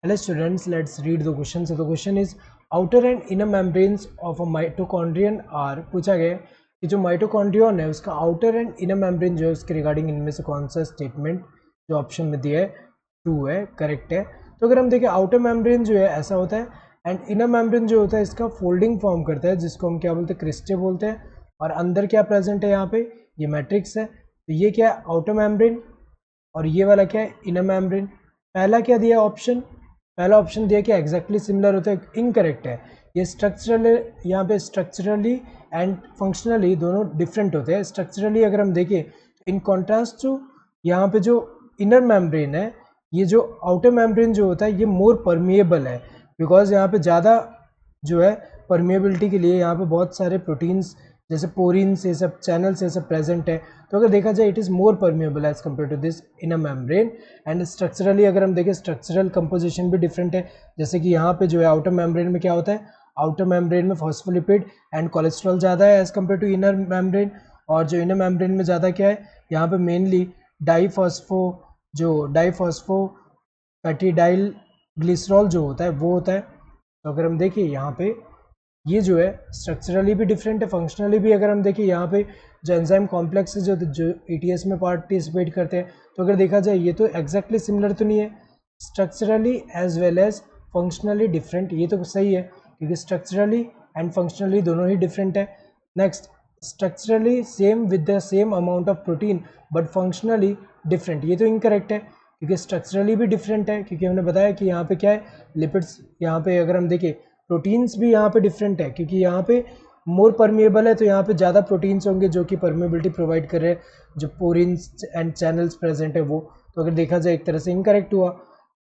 Hello students, let's read the question. So the question is outer and inner membranes of a mitochondrion are पूछा गया है कि जो mitochondrion है उसका आउटर एंड इनर मेम्ब्रेन जो है उसके रिगार्डिंग इनमें से कौन सा स्टेटमेंट जो ऑप्शन में दिया है ट्रू है, करेक्ट है। तो अगर हम देखें आउटर मेम्ब्रेन जो है ऐसा होता है एंड इनर मेम्ब्रेन जो होता है इसका फोल्डिंग फॉर्म करता है जिसको हम क्या बोलते हैं, क्रिस्टे बोलते हैं। और अंदर क्या प्रेजेंट है यहाँ पे, ये मैट्रिक्स है। तो ये क्या है, आउटर मेम्ब्रेन, और ये वाला क्या है, इनर मेम्ब्रेन। पहला क्या दिया ऑप्शन, पहला ऑप्शन दिया कि एग्जैक्टली सिमिलर होता है, इनकरेक्ट है। ये स्ट्रक्चरल, यहाँ पे स्ट्रक्चरली एंड फंक्शनली दोनों डिफरेंट होते हैं। स्ट्रक्चरली अगर हम देखें इन कॉन्ट्रास्ट टू यहाँ पे जो इनर मेम्ब्रेन है, ये जो आउटर मेम्ब्रेन जो होता है ये मोर परमिएबल है, बिकॉज यहाँ पे ज़्यादा जो है परमिएबिलिटी के लिए यहाँ पे बहुत सारे प्रोटीन्स जैसे पोरिन से सब चैनल से सब प्रेजेंट है। तो अगर देखा जाए it is more permeable as compare to this inner membrane. And structurally अगर हम देखें स्ट्रक्चरल कंपोजिशन भी डिफरेंट है। जैसे कि यहाँ पे जो है आउटर मेम्ब्रेन में क्या होता है, आउटर मेम्ब्रेन में फॉस्फोलिपिड एंड कोलेस्ट्रॉल ज़्यादा है as compare to inner membrane. और जो इनर मेम्ब्रेन में ज़्यादा क्या है, यहाँ पे मेनली डाईफॉस्फो फैटिडाइल ग्लिसरॉल जो होता है वो होता है। तो अगर हम देखिए यहाँ पे ये जो है स्ट्रक्चरली भी डिफरेंट है, फंक्शनली भी। अगर हम देखिए यहाँ पे जो एंजाइम कॉम्प्लेक्स जो ईटीएस में पार्टिसिपेट करते हैं, तो अगर देखा जाए ये तो एग्जैक्टली सिमिलर तो नहीं है, structurally as well as functionally different, ये तो सही है क्योंकि स्ट्रक्चरली एंड फंक्शनली दोनों ही डिफरेंट है। Next, structurally same with the same amount of protein but functionally different, ये तो इनकरेक्ट है क्योंकि स्ट्रक्चरली भी डिफरेंट है, क्योंकि हमने बताया कि यहाँ पे क्या है, लिपिड्स। यहाँ पे अगर हम देखें प्रोटीन्स भी यहाँ पे डिफरेंट है क्योंकि यहाँ पे मोर परमिएबल है, तो यहाँ पे ज़्यादा प्रोटीन्स होंगे जो कि परमिएबिलिटी प्रोवाइड कर रहे हैं, जो पोरिन्स एंड चैनल्स प्रेजेंट है वो। तो अगर देखा जाए एक तरह से इनकरेक्ट हुआ।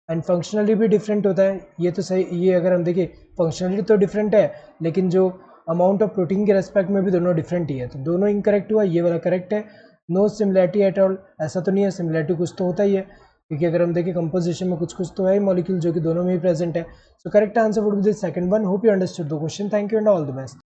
एंड फंक्शनली भी डिफरेंट होता है, ये तो सही। ये अगर हम देखें फंक्शनली तो डिफरेंट है लेकिन जो अमाउंट ऑफ प्रोटीन के रेस्पेक्ट में भी दोनों डिफरेंट ही है, तो दोनों इनकरेक्ट हुआ, ये वाला करेक्ट है। नो सिमिलैरिटी एट ऑल, ऐसा तो नहीं है, सिमिलैरिटी कुछ तो होता ही है क्योंकि अगर हम देखें कंपोजिशन में कुछ कुछ तो है मॉलिक्यूल जो कि दोनों में ही प्रेजेंट है। So correct answer would be the second one. Hope you understood the question. Thank you and all the best.